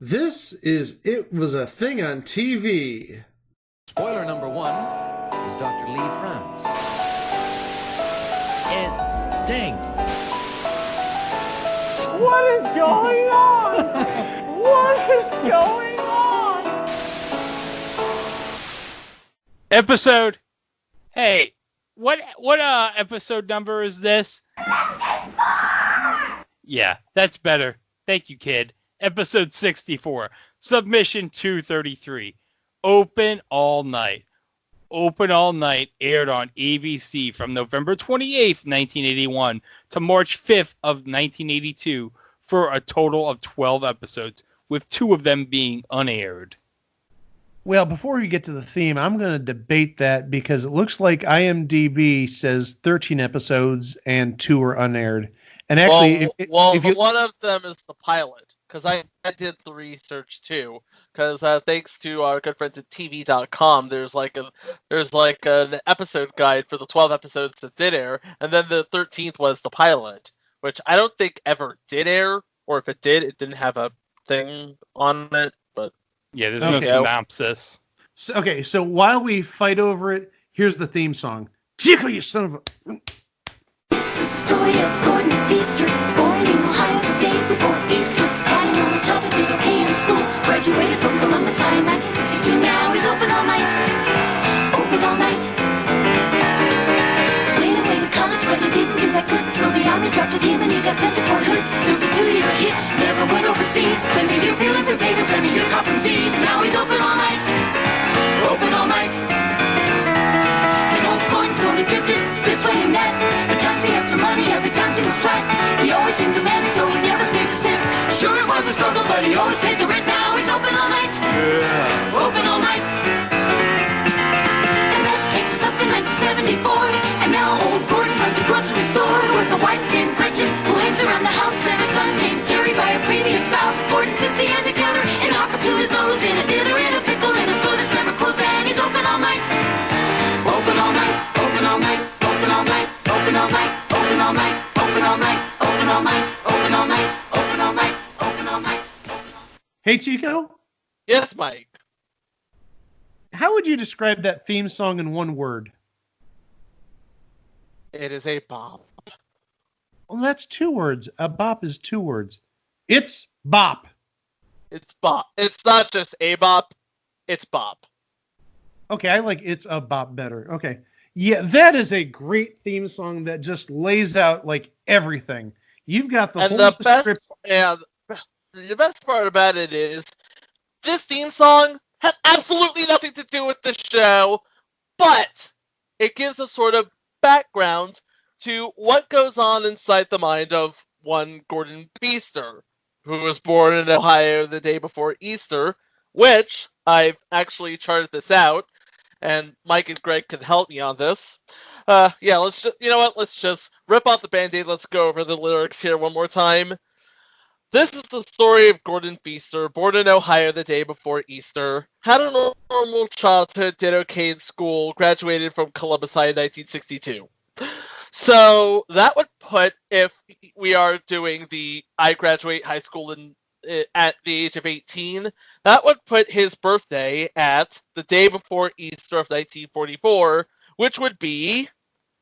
This is It Was a Thing on TV. Spoiler number one is Dr. Lee Franz. It stinks. What is going on? What is going on? Episode. Hey, what episode number is this? Yeah, that's better. Thank you, kid. Episode 64. Submission 233. Open All Night. Open All Night aired on ABC from November 28th, 1981 to March 5th of 1982 for a total of 12 episodes, with 2 of them being unaired. Well, before we get to the theme, I'm going to debate that because it looks like IMDb says 13 episodes and 2 are unaired. And actually, one of them is the pilot, because I did the research too. Because thanks to our good friends at TV.com, there's like an episode guide for the 12 episodes that did air, and then the 13th was the pilot, which I don't think ever did air, or if it did, it didn't have a thing on it. But yeah, there's no synopsis. So while we fight over it, here's the theme song. Chico, you son of a... This is the story of Gordon Feaster, born in Ohio the day before Easter. Had a normal childhood, did okay in school. Graduated from Columbus High in 1962. Now he's open all night. Open all night. Went away to college, but he didn't do that good. So the army drafted him and he got sent to Fort Hood. Served a 2-year hitch, never went overseas. Spent a year peeling potatoes and a year copping seas. Now he's open all night. Open all night. And old Gordon sort of drifted this way and that. At times he had some money, other times he was flat. He always seemed to manage, so he never saved a cent. Sure, it was a struggle, but he always paid the rent. Now he's open all night. Yeah. Open all night. And that takes us up to 1974. And now old Gordon runs a grocery store with a wife named Gretchen who hangs around the house, and her son named Terry by a previous spouse. Gordon sits behind the counter and hop up to his nose in a dinner in a pickle in a store that's never closed, and he's open all night. Open all night. Open all night. Open all night. Open all night. Open all night. Open all night. Open all night. Open all night. Open all night. Open all night. Hey, Chico? Yes, Mike. How would you describe that theme song in one word? It is a bop. Well, that's 2 words. A bop is 2 words. It's bop. It's bop. It's not just a bop. It's bop. Okay, I like It's a Bop better. Okay. Yeah, that is a great theme song that just lays out like everything. You've got the And whole the best part about it is this theme song has absolutely nothing to do with the show, but it gives a sort of background to what goes on inside the mind of one Gordon Feaster, who was born in Ohio the day before Easter, which I've actually charted this out, and Mike and Greg can help me on this. Let's just rip off the Band-Aid. Let's go over the lyrics here one more time. This is the story of Gordon Feaster, born in Ohio the day before Easter. Had a normal childhood, did okay in school, graduated from Columbus High in 1962. So that would put, if we are doing the I graduate high school at the age of 18, that would put his birthday at the day before Easter of 1944, which would be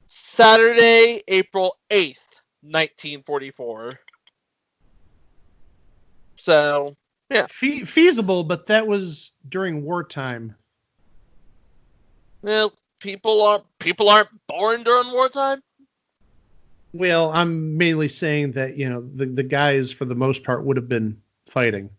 Saturday, April 8th, 1944. So, yeah. feasible, but that was during wartime. Well, people aren't born during wartime. Well, I'm mainly saying that, the guys for the most part would have been fighting.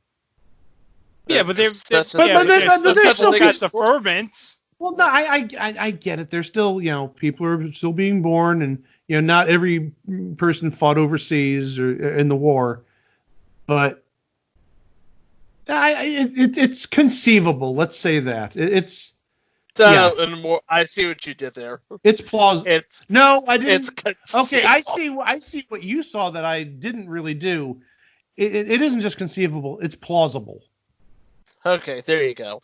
Yeah, but they're still got the fervents. Well, no, I get it. There's still, people are still being born, and not every person fought overseas or in the war, but it's conceivable. Let's say that it's. I see what you did there. It's plausible. No, I didn't. It's okay, I see what you saw that I didn't really do. It isn't just conceivable. It's plausible. Okay, there you go.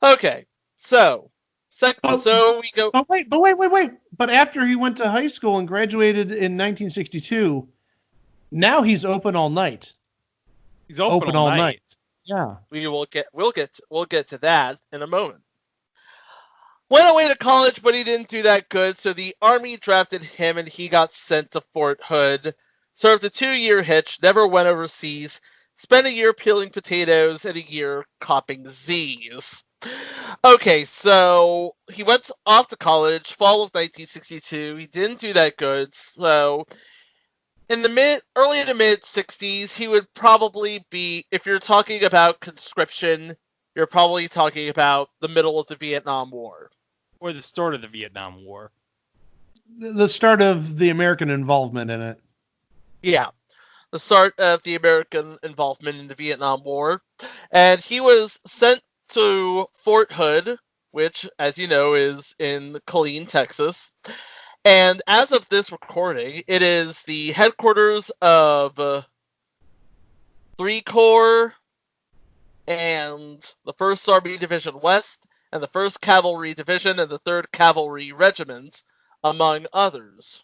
Okay, so we go. But wait. But after he went to high school and graduated in 1962, now he's open all night. He's open all night. Yeah. We'll get to that in a moment. Went away to college, but he didn't do that good, so the Army drafted him and he got sent to Fort Hood. Served a 2-year hitch, never went overseas, spent a year peeling potatoes and a year copping Z's. Okay, so he went off to college, fall of 1962. He didn't do that good, so in the early to mid 60s, he would probably be, if you're talking about conscription, you're probably talking about the middle of the Vietnam War. Or the start of the Vietnam War. The start of the American involvement in it. Yeah, the start of the American involvement in the Vietnam War. And he was sent to Fort Hood, which, as you know, is in Killeen, Texas. And as of this recording, it is the headquarters of 3 Corps and the 1st Army Division West and the 1st Cavalry Division and the 3rd Cavalry Regiment, among others.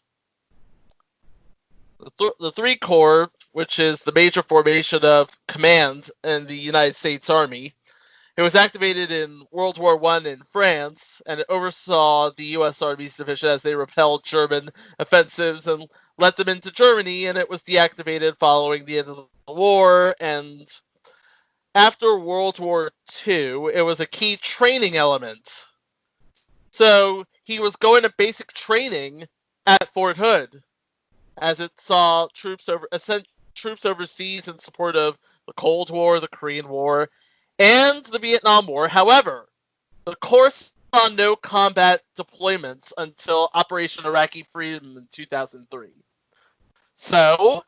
The 3 Corps, which is the major formation of command in the United States Army, it was activated in World War I in France, and it oversaw the U.S. Army's division as they repelled German offensives and led them into Germany, and it was deactivated following the end of the war, and after World War II, it was a key training element. So he was going to basic training at Fort Hood, as it saw troops overseas in support of the Cold War, the Korean War, and the Vietnam War. However, the Corps saw no combat deployments until Operation Iraqi Freedom in 2003. So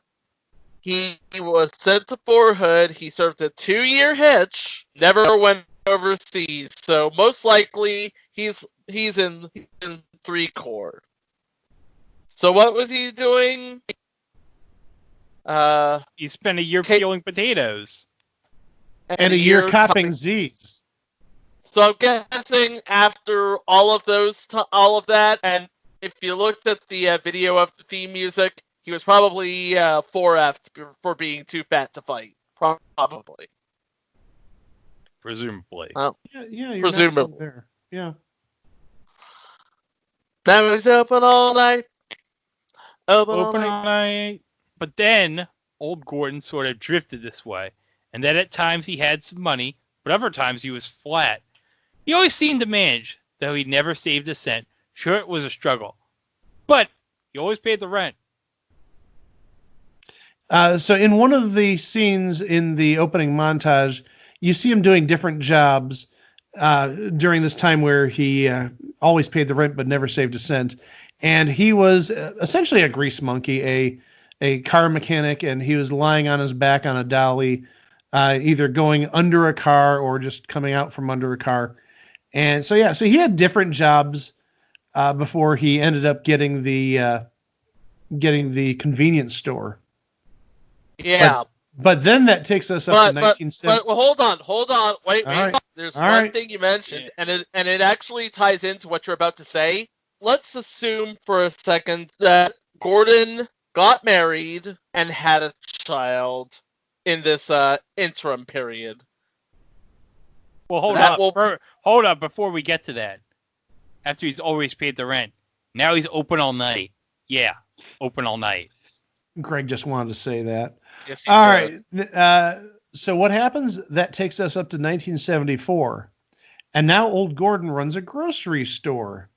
he was sent to Fort Hood. He served a 2-year hitch, never went overseas. So most likely he's in 3 Corps. So what was he doing? He spent a year peeling potatoes. And a year copping Z's. So I'm guessing after all of that, and if you looked at the video of the theme music, he was probably 4F'd for being too fat to fight. Probably. Presumably. Well, Yeah, you're presumably. there. Yeah. Now he's open all night. Open all night. All night. But then, old Gordon sort of drifted this way. And then at times he had some money, but other times he was flat. He always seemed to manage, though he never saved a cent. Sure, it was a struggle. But he always paid the rent. So in one of the scenes in the opening montage, you see him doing different jobs during this time where he always paid the rent but never saved a cent. And he was essentially a grease monkey, a car mechanic, and he was lying on his back on a dolly, either going under a car or just coming out from under a car. And so he had different jobs before he ended up getting the convenience store. Yeah. But then that takes us up to 1970. But hold on. Wait. Right. There's All one right. thing you mentioned, and it actually ties into what you're about to say. Let's assume for a second that Gordon got married and had a child in this interim period. Well, hold up before we get to that. After he's always paid the rent, now he's open all night. Yeah, open all night. Greg just wanted to say that. Yes, All right. So what happens? That takes us up to 1974. And now old Gordon runs a grocery store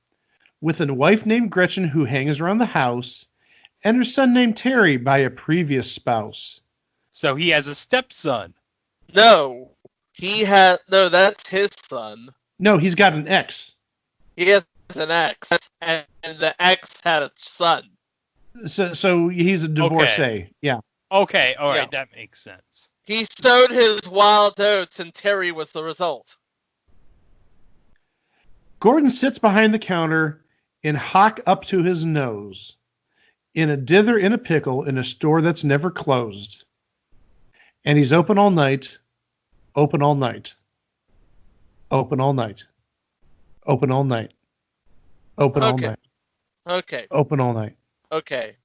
with a wife named Gretchen who hangs around the house and her son named Terry by a previous spouse. So he has a stepson. No, that's his son. No, he's got an ex. He has an ex, and the ex had a son. So he's a divorcee. Okay. Yeah. Okay, all right, Yeah. that makes sense. He sowed his wild oats, and Terry was the result. Gordon sits behind the counter in hock up to his nose, in a dither in a pickle in a store that's never closed. And he's open all night, open all night, open all night, open all night, open all Okay. night, Okay. open all night, Okay.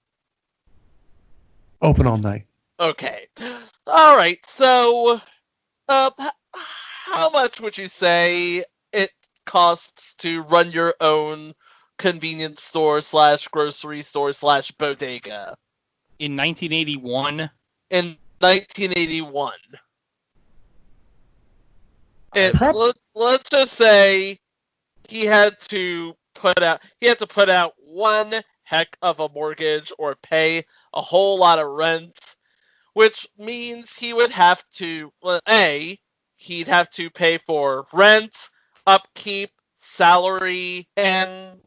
open all night. Okay. All right. So How much would you say it costs to run your own convenience store / grocery store / bodega In 1981, in 1981? Let's just say he had to put out one heck of a mortgage or pay a whole lot of rent, which means he would have to, well, he'd have to pay for rent, upkeep, salary, and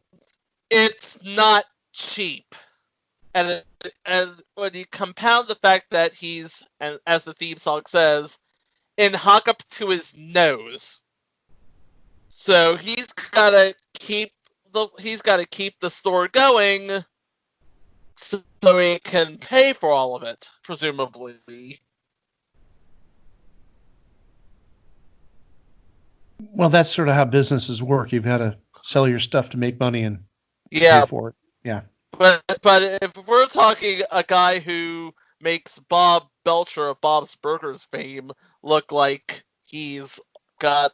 it's not cheap. And when you compound the fact that he's, and as the theme song says, in hock up to his nose, so he's gotta keep the store going, so he can pay for all of it, presumably. Well, that's sort of how businesses work. You've got to sell your stuff to make money and Yeah, pay for it. Yeah. but if we're talking a guy who makes Bob Belcher of Bob's Burgers fame look like he's got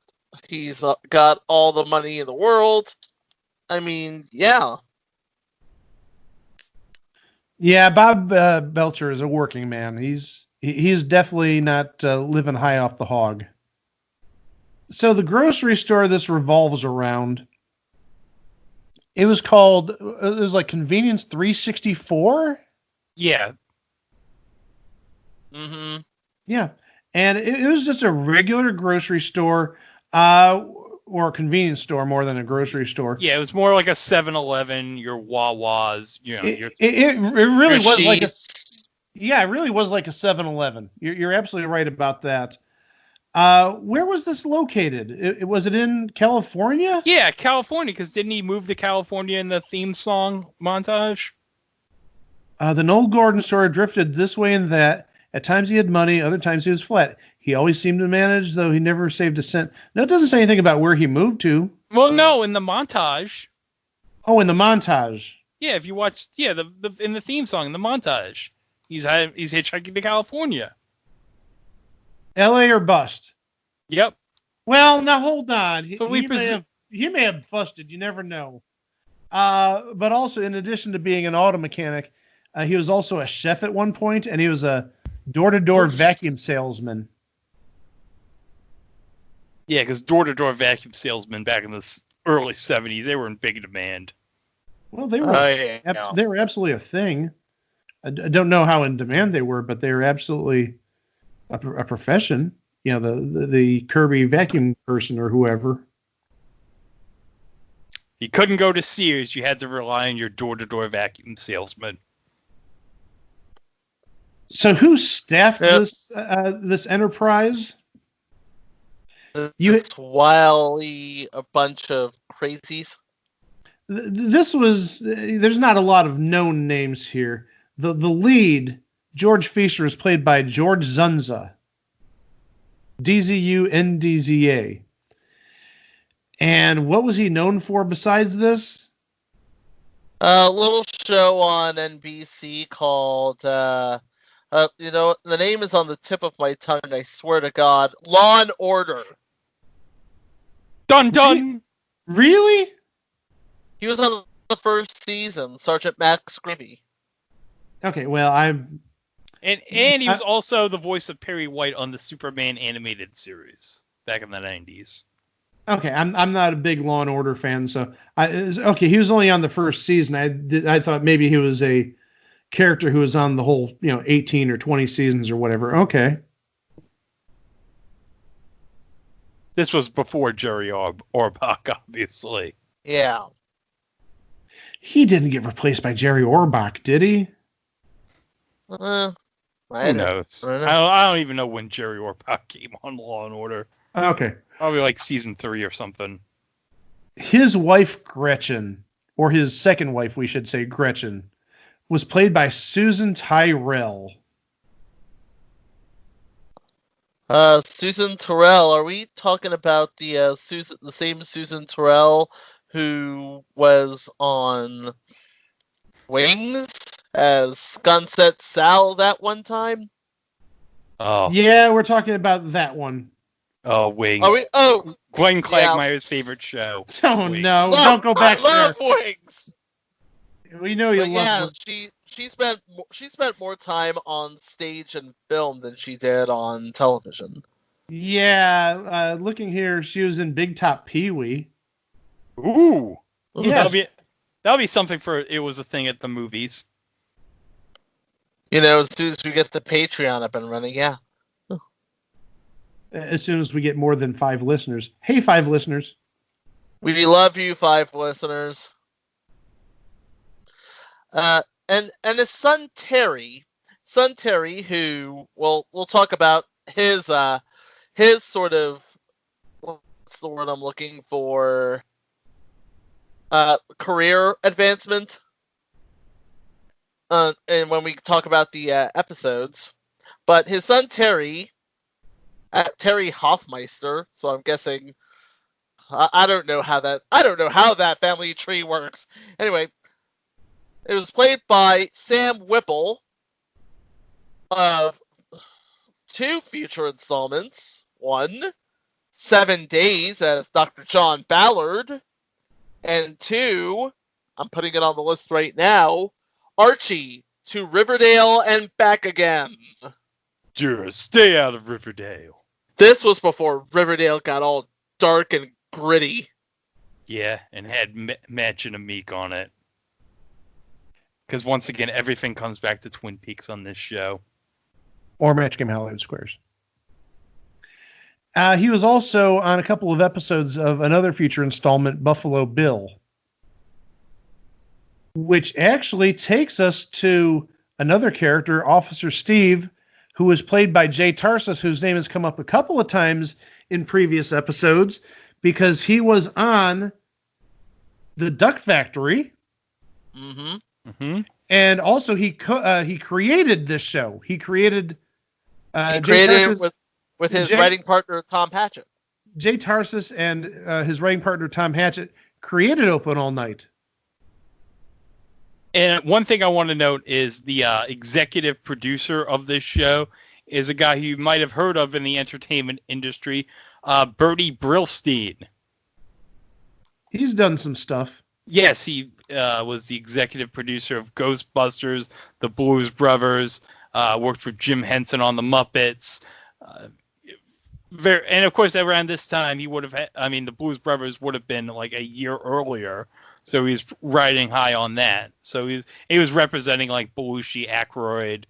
all the money in the world, I mean, yeah. Yeah, Bob Belcher is a working man. He's definitely not living high off the hog. So the grocery store this revolves around, it was like Convenience 364? yeah, Mm-hmm. Yeah. And it was just a regular grocery store or a convenience store more than a grocery store. it was more like a 7-Eleven, your Wawas, It really Your was like a sheets. yeah, it really was like a 7-Eleven. You're absolutely right about that. Where was this located? Was it in California? Yeah, California, because didn't he move to California in the theme song montage? The Noel Gordon store drifted this way and that. At times he had money, other times he was flat. He always seemed to manage, though he never saved a cent. No, it doesn't say anything about where he moved to. Well, no, in the montage. Oh, in the montage. Yeah, if you watch, the in the theme song, in the montage, he's hitchhiking to California. L.A. or bust. Yep. Well, now hold on. So we presume He may have busted. You never know. But also, in addition to being an auto mechanic, he was also a chef at one point, and he was a door-to-door vacuum salesman. Yeah, because door-to-door vacuum salesmen back in the early 70s, they were in big demand. Well, they were they were absolutely a thing. I don't know how in demand they were, but they were absolutely a profession. You know, the Kirby vacuum person or whoever. You couldn't go to Sears, you had to rely on your door-to-door vacuum salesman. So who staffed this enterprise? It's wildly a bunch of crazies. This was. There's not a lot of known names here. The lead, George Fisher, is played by George Zunza. DZUNDZA. And what was he known for besides this? A little show on NBC called, the name is on the tip of my tongue, I swear to God. Law and Order. Dun dun! Really? He was on the first season, Sergeant Max Gravy. Okay, well, And he was also the voice of Perry White on the Superman animated series back in the 90s. Okay, I'm not a big Law and Order fan, so he was only on the first season. I thought maybe he was a character who was on the whole, 18 or 20 seasons or whatever. Okay. This was before Jerry Orbach, obviously. Yeah. He didn't get replaced by Jerry Orbach, did he? Who knows? I don't even know when Jerry Orbach came on Law and Order. Okay. Probably like season 3 or something. His wife, Gretchen, or his second wife, we should say, Gretchen, was played by Susan Tyrrell. Susan Terrell. Are we talking about the same Susan Terrell who was on Wings as Sconset Sal that one time? Oh. Yeah, we're talking about that one. Oh, Wings. Gwen Quagmire's favorite show. Oh Wings. no! Don't go back I love there. Wings. We know you But love. yeah, she spent more time on stage and film than she did on television. Yeah, looking here, she was in Big Top Pee Wee. Ooh. Yeah. That'll be something for It Was a Thing at the Movies. You know, as soon as we get the Patreon up and running, yeah. As soon as we get more than 5 listeners. Hey, 5 listeners. We love you, 5 listeners. And his son Terry, who we'll talk about his sort of, what's the word I'm looking for? Career advancement. And when we talk about the episodes, but his son Terry Hoffmeister. So I'm guessing I don't know how that family tree works. Anyway, it was played by Sam Whipple of 2 feature installments. 1, 7 Days as Dr. John Ballard, and 2, I'm putting it on the list right now, Archie to Riverdale and Back Again. Just stay out of Riverdale. This was before Riverdale got all dark and gritty. Yeah, and had Match and Meek on it. Because once again, everything comes back to Twin Peaks on this show. Or Match Game Hollywood Squares. He was also on a couple of episodes of another feature installment, Buffalo Bill, which actually takes us to another character, Officer Steve, who was played by Jay Tarsis, whose name has come up a couple of times in previous episodes because he was on the Duck Factory. Mm-hmm. Mm-hmm. And also he created this show. He created He created it with his writing partner Tom Patchett. Jay Tarsis and his writing partner Tom Hatchett created Open All Night. And one thing I want to note is the executive producer of this show is a guy who you might have heard of in the entertainment industry, Bertie Brillstein. He's done some stuff. Yes, he was the executive producer of Ghostbusters, The Blues Brothers, worked with Jim Henson on The Muppets. And of course, around this time, he would have had, the Blues Brothers would have been like a year earlier. So he's riding high on that. So he was representing like Belushi, Aykroyd,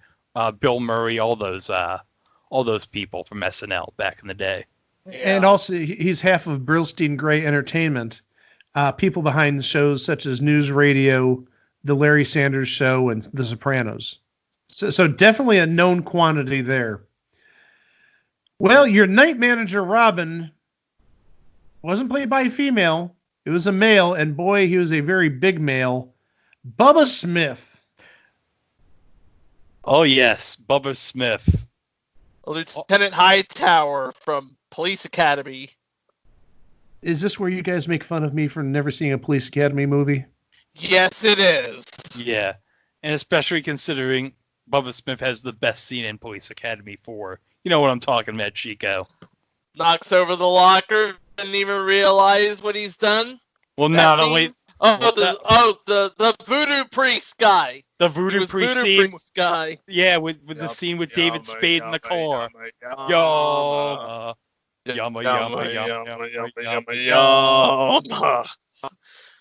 Bill Murray, all those people from SNL back in the day. Yeah. And also, he's half of Brillstein Gray Entertainment. People behind shows such as News Radio, The Larry Sanders Show, and The Sopranos. So definitely a known quantity there. Well, your night manager, Robin, wasn't played by a female. It was a male, and boy, he was a very big male. Bubba Smith. Oh, yes, Bubba Smith. Lieutenant Hightower from Police Academy. Is this where you guys make fun of me for never seeing a Police Academy movie? Yes, it is. Yeah, and especially considering Bubba Smith has the best scene in Police Academy 4. You know what I'm talking about, Chico. Knocks over the locker, didn't even realize what he's done. Well, That not scene? only... the voodoo priest guy. The voodoo priest scene... guy. Yeah, with the scene with David Spade in the car. Yama.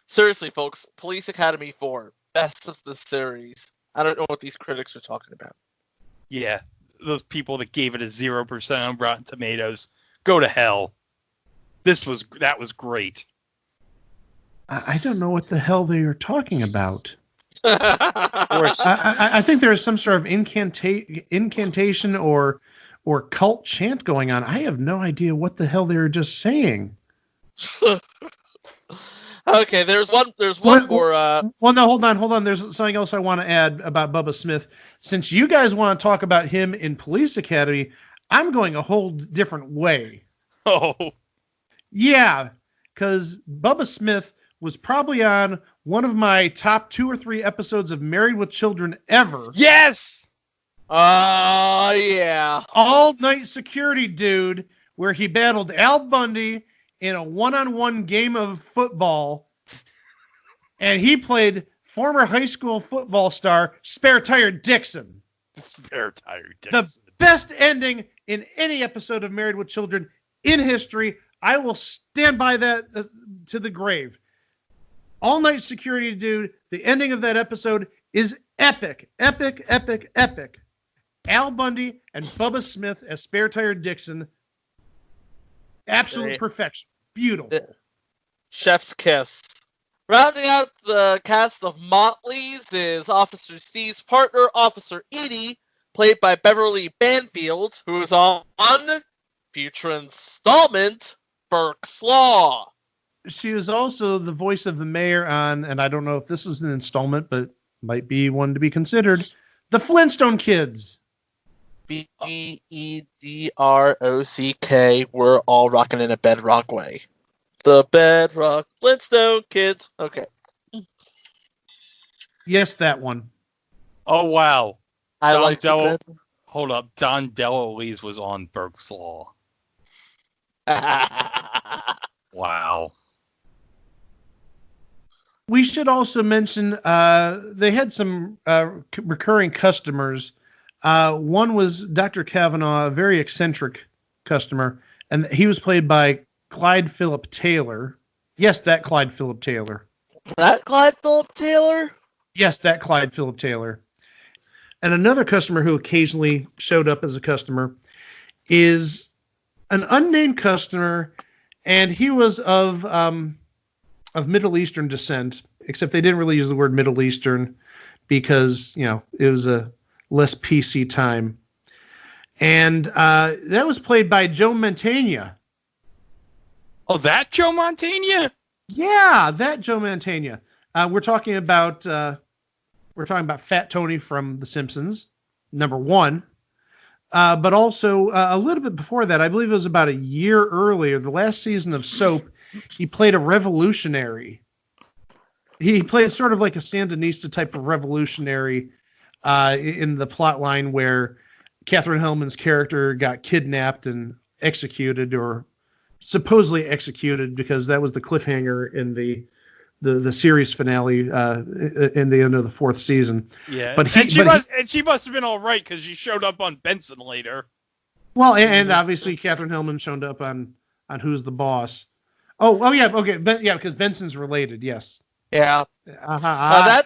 Seriously, folks, Police Academy 4, best of the series. I don't know what these critics are talking about. Yeah, those people that gave it a 0% on Rotten Tomatoes, go to hell. That was great. I don't know what the hell they are talking about. Or, I think there is some sort of incantation or cult chant going on. I have no idea what the hell they were just saying. Okay, there's one more. Well, no, hold on. There's something else I want to add about Bubba Smith. Since you guys want to talk about him in Police Academy, I'm going a whole different way. oh, Yeah, because Bubba Smith was probably on one of my top 2 or 3 episodes of Married with Children ever. yes! Yeah. All night security dude where he battled Al Bundy in a one-on-one game of football, and he played former high school football star Spare Tire Dixon. Spare Tire Dixon. The best ending in any episode of Married with Children in history. I will stand by that to the grave. All Night Security Dude, the ending of that episode is epic, epic, epic, epic. Al Bundy and Bubba Smith as Spare Tire Dixon. Absolute perfection. Beautiful. Chef's kiss. Rounding out the cast of Motley's is Officer Steve's partner, Officer Edie, played by Beverly Banfield, who is on future installment Burke's Law. She was also the voice of the mayor on, and I don't know if this is an installment, but might be one to be considered, The Flintstone Kids. Bedrock. We're all rocking in a bedrock way. The Bedrock Flintstone Kids. Okay. Yes, that one. Oh, wow. I like the Hold up. Don DeLuise was on Burke's Law. Wow. We should also mention they had some recurring customers. One was Dr. Kavanaugh, a very eccentric customer, and he was played by Clyde Phillip Taylor. Yes, that Clyde Phillip Taylor. That Clyde Phillip Taylor? Yes, that Clyde Phillip Taylor. And another customer who occasionally showed up as a customer is an unnamed customer, and he was of Middle Eastern descent, except they didn't really use the word Middle Eastern because, you know, it was a less PC time. And that was played by Joe Mantegna. Oh, that Joe Mantegna? Yeah, that Joe Mantegna. We're talking about Fat Tony from The Simpsons, number one. But also a little bit before that, I believe it was about a year earlier, the last season of Soap, he played a revolutionary. He played sort of like a Sandinista type of revolutionary in the plot line where Katherine Hellman's character got kidnapped and executed, or supposedly executed, because that was the cliffhanger in the series finale in the end of the fourth season. Yeah, but she must have been all right because she showed up on Benson later. Well, and obviously Katherine Hellman showed up on Who's the Boss. Oh yeah, okay, yeah, because Benson's related. Yes. Yeah. That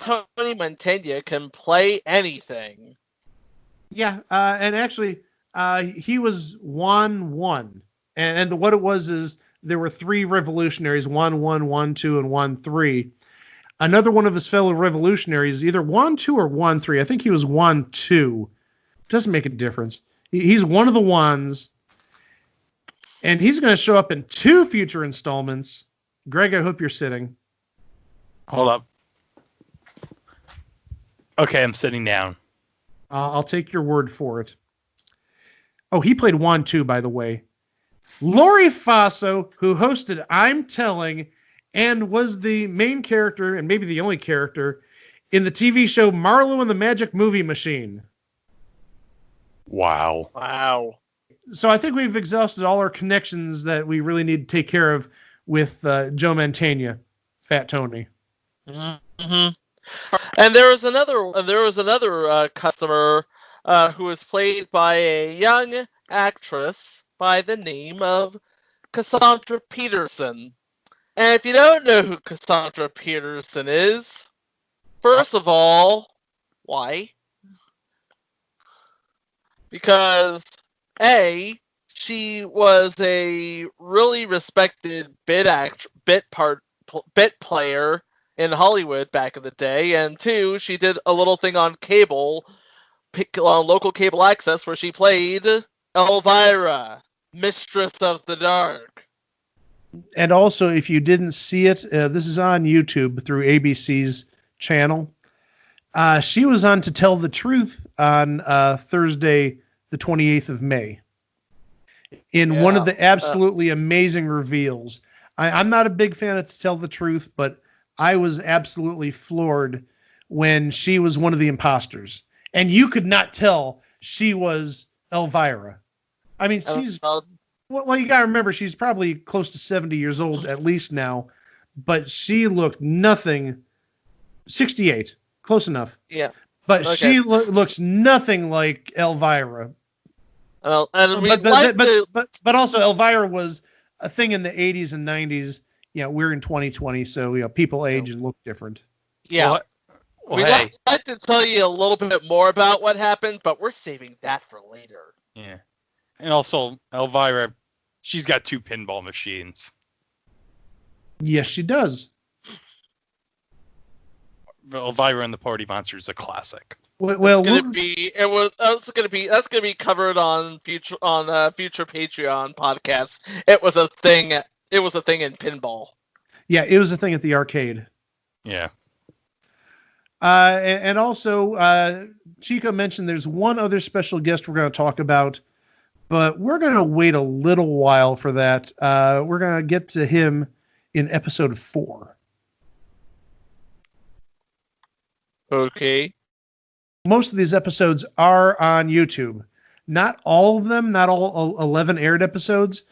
Tony Mantegna can play anything. Yeah, and actually, he was Juan, and what it was is there were three revolutionaries: Juan 1, Juan 2, and Juan 3. Another one of his fellow revolutionaries, either Juan 2 or Juan 3. I think he was Juan 2. Doesn't make a difference. He's one of the ones. And he's going to show up in 2 future installments. Greg, I hope you're sitting. Hold up. Okay, I'm sitting down. I'll take your word for it. Oh, he played Juan 2, by the way. Lori Faso, who hosted I'm Telling and was the main character, and maybe the only character, in the TV show Marlowe and the Magic Movie Machine. Wow. So I think we've exhausted all our connections that we really need to take care of with Joe Mantegna, Fat Tony. Mm-hmm. And there was another customer who was played by a young actress by the name of Cassandra Peterson. And if you don't know who Cassandra Peterson is, first of all, why? Because she was a really respected bit player in Hollywood back in the day, and 2, she did a little thing on cable, on local cable access, where she played Elvira, Mistress of the Dark. And also, if you didn't see it, this is on YouTube through ABC's channel. She was on To Tell the Truth on Thursday, the 28th of May. In one of the absolutely amazing reveals. I'm not a big fan of To Tell the Truth, but I was absolutely floored when she was one of the imposters. And you could not tell she was Elvira. I mean, she's well. You gotta remember, she's probably close to 70 years old at least now, but she looked nothing. 68, close enough. Yeah. But Okay. she looks nothing like Elvira. And we but also Elvira was a thing in the 80s and 90s. You know, we're in 2020, so people age and look different. Yeah. Well, We'd hey. like to tell you a little bit more about what happened, but we're saving that for later. Yeah. And also, Elvira, she's got 2 pinball machines. Yes, she does. Elvira and the Party Monster is a classic. Well, That's gonna be covered on future Patreon podcasts. It was a thing. It was a thing in pinball. yeah, it was a thing at the arcade. Yeah. And also, Chico mentioned there's one other special guest we're going to talk about, but we're going to wait a little while for that. We're going to get to him in episode 4. Okay. Most of these episodes are on YouTube. Not all of them, not all 11 aired episodes,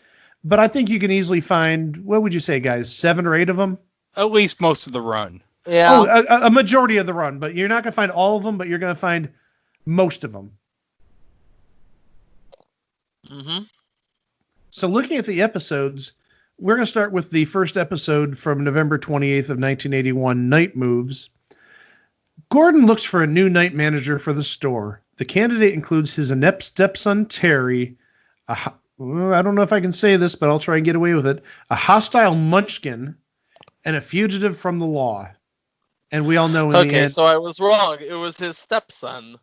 but I think you can easily find, what would you say, guys, 7 or 8 of them? At least most of the run. Yeah. Oh, a majority of the run, but you're not going to find all of them, but you're going to find most of them. Mm-hmm. So looking at the episodes, we're going to start with the first episode from November 28th of 1981, Night Moves. Gordon looks for a new night manager for the store. The candidate includes his inept stepson, Terry. I don't know if I can say this, but I'll try and get away with it. A hostile munchkin and a fugitive from the law. And we all know in the end... so I was wrong. It was his stepson.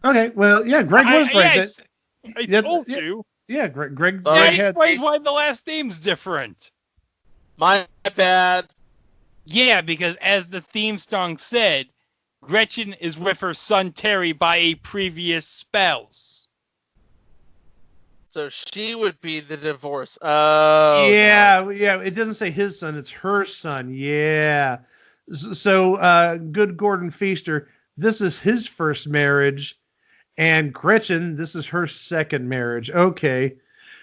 Okay, well, yeah, Greg was right. I told you. Yeah, Greg That had... explains why the last name's different. My bad. Yeah, because as the theme song said, Gretchen is with her son Terry by a previous spouse. So she would be the divorce. Yeah, it doesn't say his son, it's her son. Yeah. So, good Gordon Feaster, this is his first marriage, and Gretchen, this is her second marriage. Okay.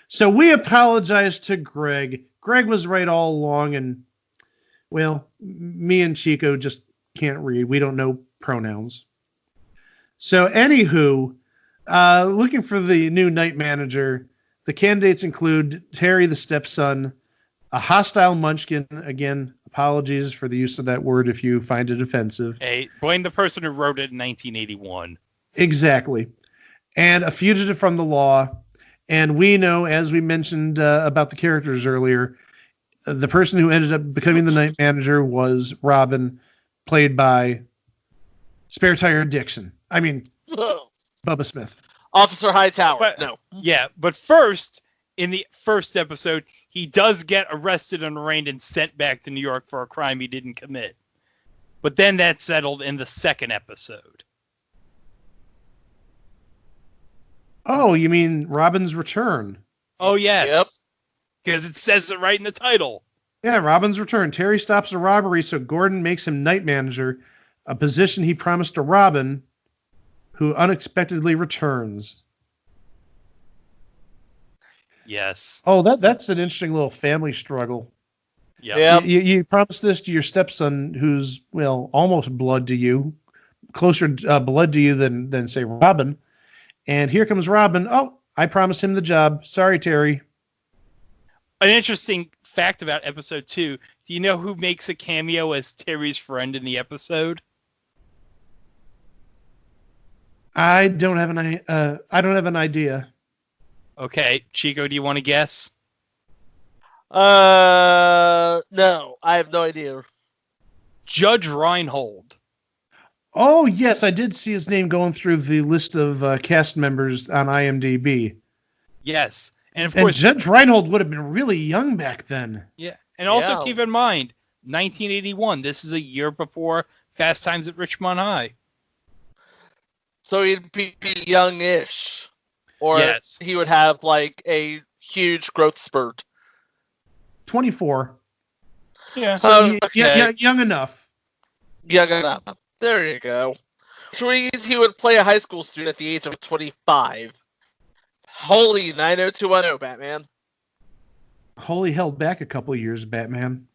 So we apologize to Greg. Greg was right all along, and, well, me and Chico just can't read. We don't know pronouns. So, anywho, looking for the new night manager, the candidates include Terry, the stepson, a hostile munchkin. Again, apologies for the use of that word if you find it offensive. Hey, blame the person who wrote it in 1981. Exactly. And a fugitive from the law. And we know, as we mentioned about the characters earlier, the person who ended up becoming the night manager was Robin, played by Spare Tire Dixon. I mean, Bubba Smith. Officer Hightower. No. Yeah, but first, in the first episode, he does get arrested and arraigned and sent back to New York for a crime he didn't commit. But then that's settled in the second episode. Oh, you mean Robin's Return? Oh, yes. Yep. Because it says it right in the title. Yeah, Robin's Return. Terry stops a robbery, so Gordon makes him night manager, a position he promised to Robin, who unexpectedly returns. Yes. Oh, that's an interesting little family struggle. Yep. Yeah. You promised this to your stepson, who's, well, almost blood to you, closer blood to you than say Robin. And here comes Robin. Oh, I promised him the job. Sorry, Terry. An interesting fact about episode 2. Do you know who makes a cameo as Terry's friend in the episode? I don't have an idea. Okay, Chico, do you want to guess? No, I have no idea. Judge Reinhold. Oh, yes, I did see his name going through the list of cast members on IMDb. Yes. And of And course, Judge Reinhold would have been really young back then. yeah. And also Yeah. keep in mind, 1981. This is a year before Fast Times at Richmond High. So he'd be youngish. Or Yes. he would have like a huge growth spurt. 24. Yeah. So Okay. young enough. Young enough. There you go. Which means he would play a high school student at the age of 25. Holy 90210, Batman. Holy held back a couple of years, Batman.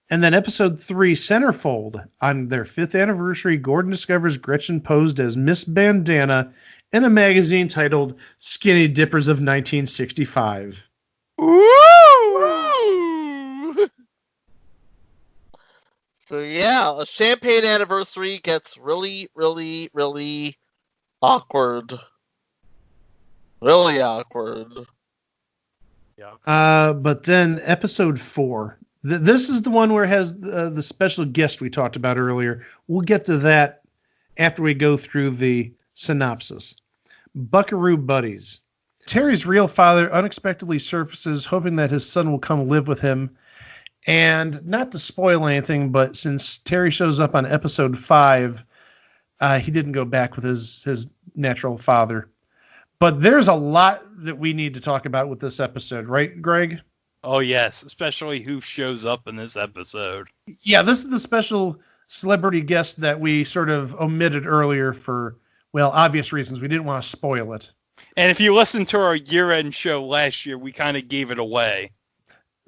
And then episode 3, Centerfold. On their 5th anniversary, Gordon discovers Gretchen posed as Miss Bandana in a magazine titled Skinny Dippers of 1965. Woo! So yeah, a champagne anniversary gets really, really, really awkward. Really awkward. But then episode 4. This is the one where it has the special guest we talked about earlier. We'll get to that after we go through the synopsis. Buckaroo Buddies. Terry's real father unexpectedly surfaces, hoping that his son will come live with him. And not to spoil anything, but since Terry shows up on episode 5, he didn't go back with his natural father. But there's a lot that we need to talk about with this episode, right, Greg? Oh, yes, especially who shows up in this episode. Yeah, this is the special celebrity guest that we sort of omitted earlier for, well, obvious reasons. We didn't want to spoil it. And if you listen to our year-end show last year, we kind of gave it away.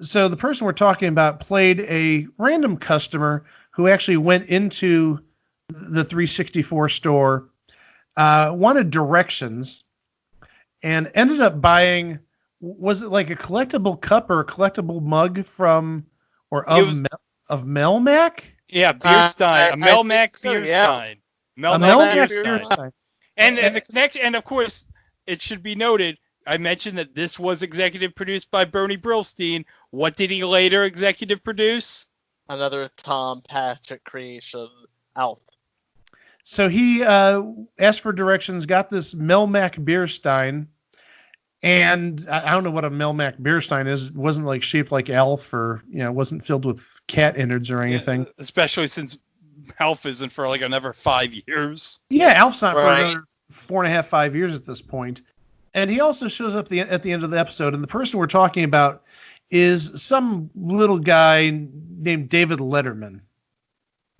So the person we're talking about played a random customer who actually went into the 364 store, wanted directions, and ended up buying, was it like a collectible cup or a collectible mug from, or of Melmac? Yeah, beer stein. A Melmac so, beer yeah. stein. A Melmac beer stein. And the connection, and of course, it should be noted, I mentioned that this was executive produced by Bernie Brillstein. What did he later executive produce? Another Tom Patrick creation, Alf. So he asked for directions, got this Melmac beer stein, and I don't know what a Melmac beer stein is. It wasn't like shaped like Alf, or it wasn't filled with cat innards or anything. Yeah, especially since Alf isn't for like another 5 years. Yeah, Alf's not Right. for another 4.5, 5 years at this point. And he also shows up at the end of the episode, and the person we're talking about is some little guy named David Letterman.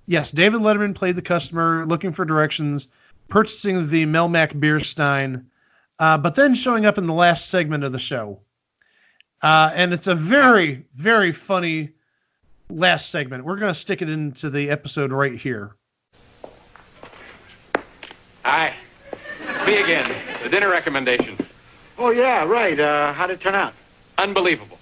Yes, David Letterman played the customer, looking for directions, purchasing the Melmac beer stein, but then showing up in the last segment of the show. And it's a very, very funny last segment. We're going to stick it into the episode right here. Hi. It's me again. The dinner recommendation. Oh, yeah, right. How'd it turn out? Unbelievable.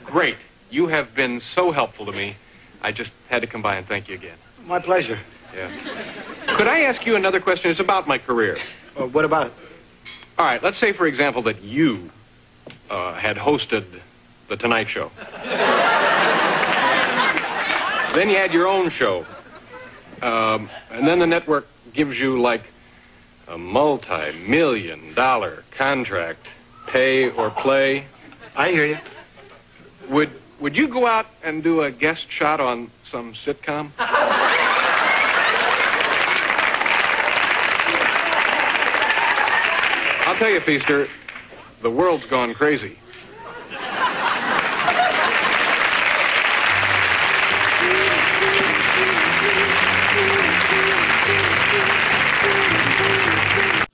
Great. You have been so helpful to me. I just had to come by and thank you again. My pleasure. Yeah. Could I ask you another question? It's about my career. What about it? All right, let's say, for example, that you had hosted The Tonight Show. Then you had your own show. And then the network gives you, like, a multi-million-dollar contract, pay or play. I hear you. Would you go out and do a guest shot on some sitcom? I'll tell you, Feaster, the world's gone crazy.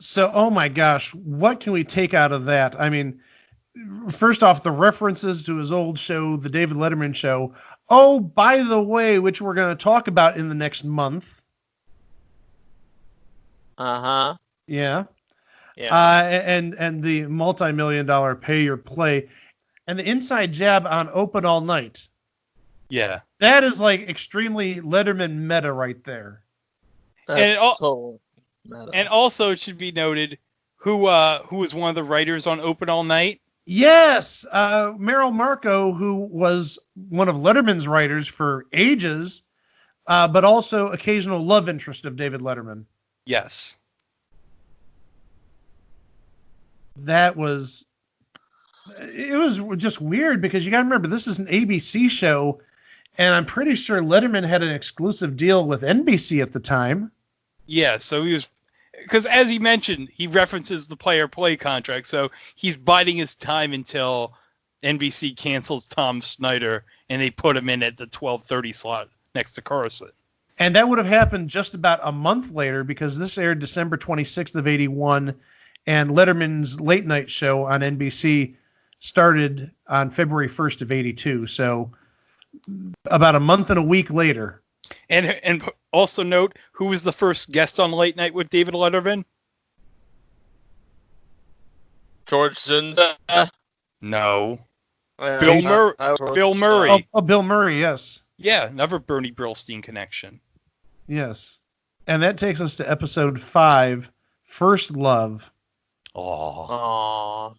So, oh my gosh, what can we take out of that? I mean, first off, the references to his old show, the David Letterman Show. Oh, by the way, which we're going to talk about in the next month. Uh-huh. Yeah. Yeah. And the multi-million-dollar pay or play, and the inside jab on Open All Night. Yeah. That is like extremely Letterman meta right there. That's and total meta. And also, it should be noted who was one of the writers on Open All Night. Yes, Merrill Marco, who was one of Letterman's writers for ages, but also occasional love interest of David Letterman. Yes. It was just weird because you got to remember, this is an ABC show, and I'm pretty sure Letterman had an exclusive deal with NBC at the time. Yeah, so he was, because as he mentioned, he references the play contract, so he's biding his time until NBC cancels Tom Snyder and they put him in at the 12:30 slot next to Carson. And that would have happened just about a month later because this aired December 26th of 81, and Letterman's late night show on NBC started on February 1st of 82. So about a month and a week later. And also note, who was the first guest on Late Night with David Letterman? George Zunda. No. Bill Murray. Bill Murray. Oh, Bill Murray, yes. Yeah, another Bernie Brillstein connection. Yes. And that takes us to episode 5, First Love. Aww.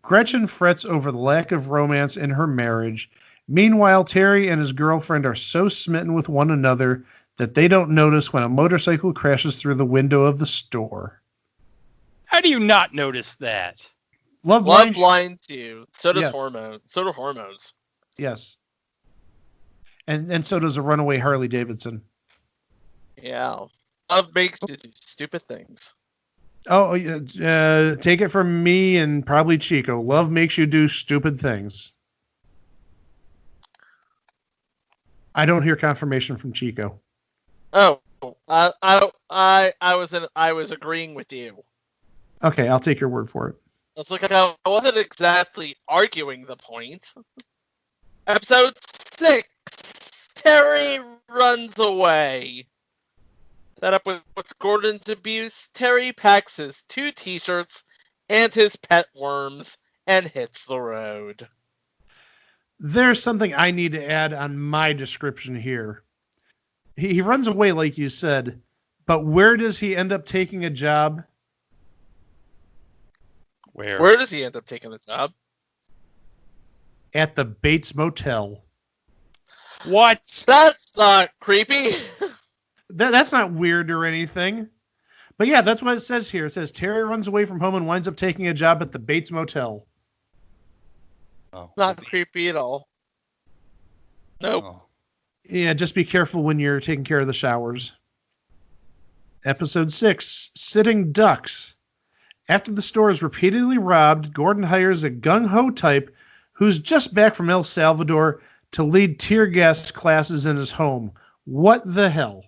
Gretchen frets over the lack of romance in her marriage. Meanwhile, Terry and his girlfriend are so smitten with one another that they don't notice when a motorcycle crashes through the window of the store. How do you not notice that? Love blinds you. So does Yes. hormones. So do hormones. Yes. And so does a runaway Harley Davidson. Yeah. Love makes you do stupid things. Oh, take it from me and probably Chico. Love makes you do stupid things. I don't hear confirmation from Chico. Oh, I was agreeing with you. Okay, I'll take your word for it. It's like I wasn't exactly arguing the point. Episode 6. Terry runs away. Set up with Gordon's abuse, Terry packs his 2 t-shirts and his pet worms and hits the road. There's something I need to add on my description here. He runs away, like you said, but where does he end up taking a job? Where does he end up taking a job? At the Bates Motel. What? That's not creepy. That's not weird or anything. But yeah, that's what it says here. It says Terry runs away from home and winds up taking a job at the Bates Motel. Oh, Not creepy at all. Nope. Oh. Yeah, just be careful when you're taking care of the showers. Episode 6, Sitting Ducks. After the store is repeatedly robbed, Gordon hires a gung-ho type who's just back from El Salvador to lead tear gas classes in his home. What the hell?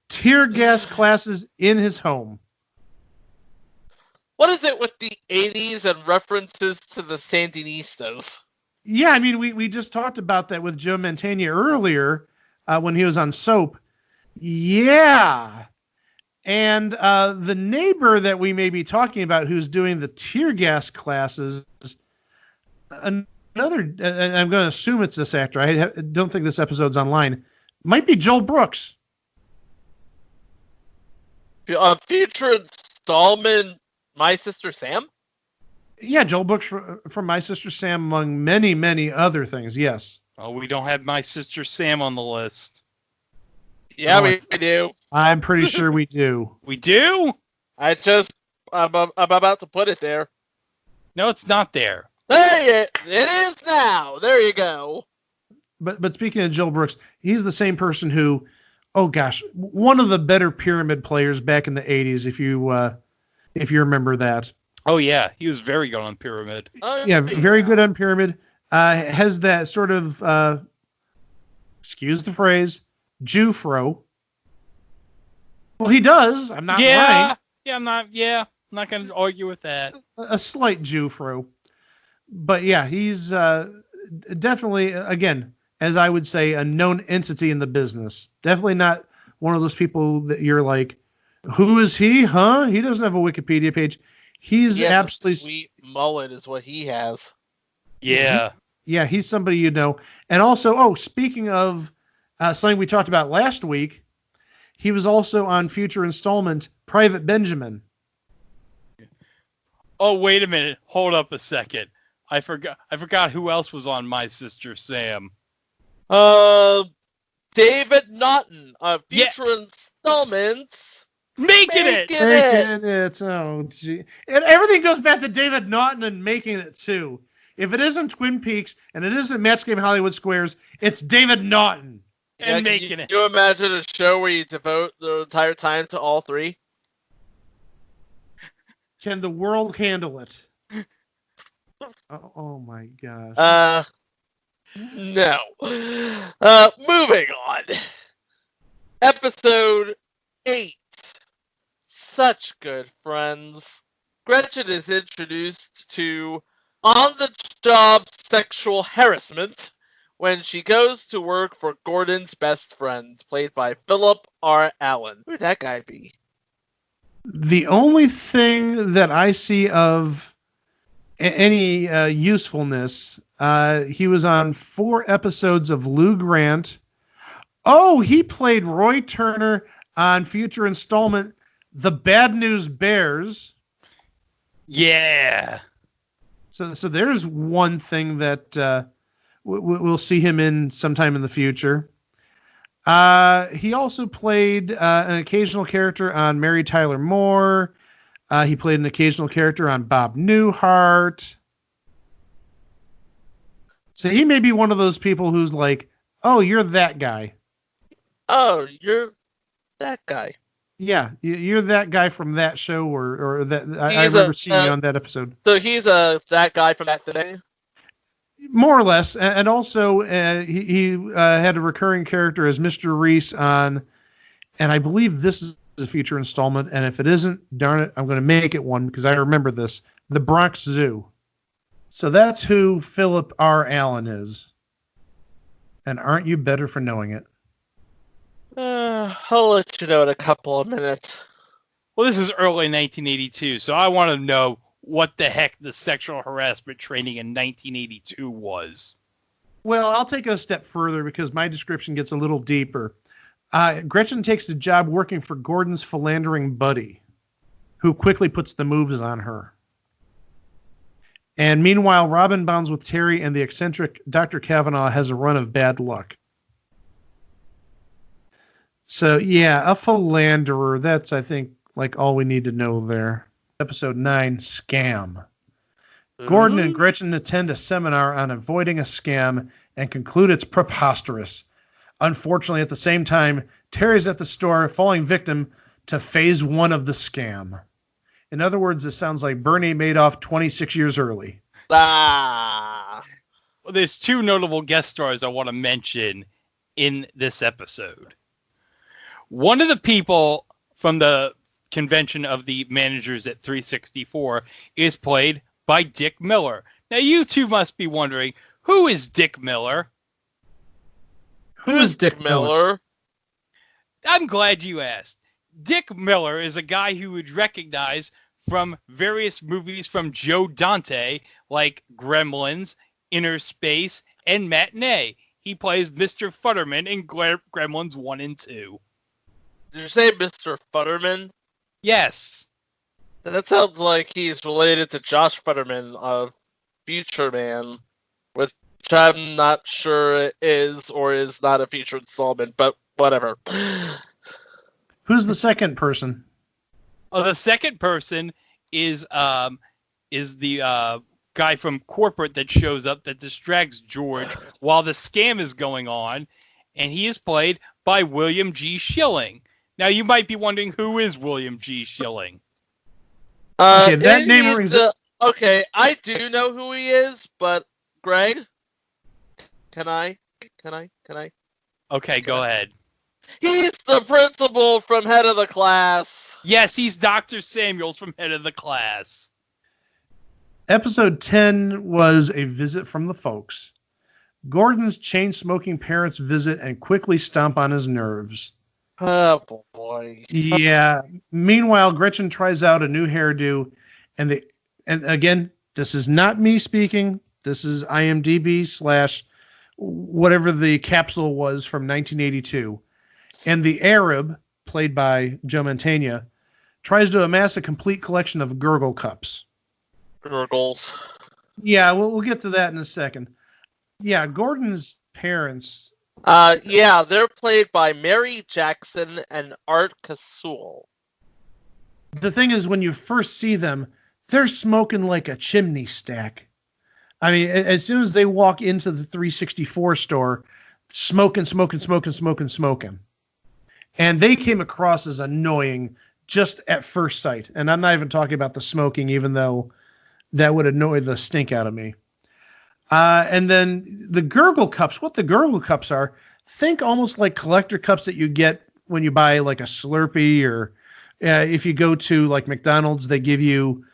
Tear gas classes in his home. What is it with the 80s and references to the Sandinistas? Yeah, I mean, we just talked about that with Joe Mantegna earlier when he was on Soap. Yeah. And the neighbor that we may be talking about who's doing the tear gas classes, another, and I'm going to assume it's this actor. I don't think this episode's online. Might be Joel Brooks. Future installment, My Sister Sam? Yeah, Joel Brooks from My Sister Sam, among many, many other things. Yes. Oh, we don't have My Sister Sam on the list. Yeah, Oh, we do. I'm pretty sure we do. We do? I'm about to put it there. No, it's not there. It is now. There you go. But speaking of Joel Brooks, he's the same person who, oh gosh, one of the better pyramid players back in the 80s, if you remember that. Oh, yeah. He was very good on Pyramid. Yeah, very good on Pyramid. Has that sort of, excuse the phrase, Jew-fro. Well, he does. I'm not lying. Yeah, I'm not going to argue with that. A slight Jew-fro. But yeah, he's definitely, again, as I would say, a known entity in the business. Definitely not one of those people that you're like, who is he? Huh? He doesn't have a Wikipedia page. He's absolutely a sweet mullet is what he has. Yeah. Yeah, he's somebody you know. And also, speaking of something we talked about last week, he was also on future installment Private Benjamin. Oh, wait a minute. Hold up a second. I forgot who else was on My Sister Sam. David Naughton of future installments. Making it. Oh, gee. And everything goes back to David Naughton and making it, too. If it isn't Twin Peaks and it isn't Match Game Hollywood Squares, it's David Naughton. And making it. Can you imagine a show where you devote the entire time to all three? Can the world handle it? Oh my gosh. No. Moving on. Episode 8. Such good friends. Gretchen is introduced to on-the-job sexual harassment when she goes to work for Gordon's best friend, played by Philip R. Allen. Who'd that guy be? The only thing that I see of any usefulness, he was on 4 episodes of Lou Grant. Oh, he played Roy Turner on future installment The Bad News Bears. Yeah. So there's one thing that we'll see him in sometime in the future. He also played an occasional character on Mary Tyler Moore. He played an occasional character on Bob Newhart. So he may be one of those people who's like, oh, you're that guy. Oh, you're that guy. Yeah, you're that guy from that show, or that I remember seeing you on that episode. So he's that guy from that thing? More or less, and also he had a recurring character as Mr. Reese on, and I believe this is a future installment, and if it isn't, darn it, I'm going to make it one because I remember this, The Bronx Zoo. So that's who Philip R. Allen is. And aren't you better for knowing it? I'll let you know in a couple of minutes. Well, this is early 1982, so I want to know what the heck the sexual harassment training in 1982 was. Well, I'll take it a step further because my description gets a little deeper. Gretchen takes a job working for Gordon's philandering buddy, who quickly puts the moves on her. And meanwhile, Robin bonds with Terry, and the eccentric Dr. Kavanaugh has a run of bad luck. So, yeah, a philanderer. That's, I think, like all we need to know there. Episode 9, Scam. Gordon and Gretchen attend a seminar on avoiding a scam and conclude it's preposterous. Unfortunately, at the same time, Terry's at the store, falling victim to phase 1 of the scam. In other words, this sounds like Bernie Madoff 26 years early. Ah. Well, there's 2 notable guest stars I want to mention in this episode. One of the people from the convention of the managers at 364 is played by Dick Miller. Now, you two must be wondering, who is Dick Miller? Who is Dick Miller? I'm glad you asked. Dick Miller is a guy who would recognize from various movies from Joe Dante, like Gremlins, Inner Space, and Matinee. He plays Mr. Futterman in Gremlins 1 and 2. Did you say Mr. Futterman? Yes. That sounds like he's related to Josh Futterman of Future Man, which I'm not sure it is or is not a feature installment, but whatever. Who's the second person? Oh, the second person is the guy from corporate that shows up that distracts George while the scam is going on, and he is played by William G. Schilling. Now, you might be wondering, who is William G. Schilling? Okay, that name rings up. Okay, I do know who he is, but Greg, can I? Okay, go ahead. He's the principal from Head of the Class. Yes, he's Dr. Samuels from Head of the Class. Episode 10 was a visit from the folks. Gordon's chain-smoking parents visit and quickly stomp on his nerves. Oh, boy. Yeah. Meanwhile, Gretchen tries out a new hairdo, and again, this is not me speaking. This is IMDb / whatever the capsule was from 1982. And the Arab, played by Joe Mantegna, tries to amass a complete collection of gurgle cups. Gurgles. Yeah, we'll get to that in a second. Yeah, Gordon's parents. Yeah, they're played by Mary Jackson and Art Casul. The thing is, when you first see them, they're smoking like a chimney stack. I mean, as soon as they walk into the 364 store, smoking. And they came across as annoying just at first sight. And I'm not even talking about the smoking, even though that would annoy the stink out of me. And then the gurgle cups, what the gurgle cups are, think almost like collector cups that you get when you buy like a Slurpee, or if you go to like McDonald's, they give you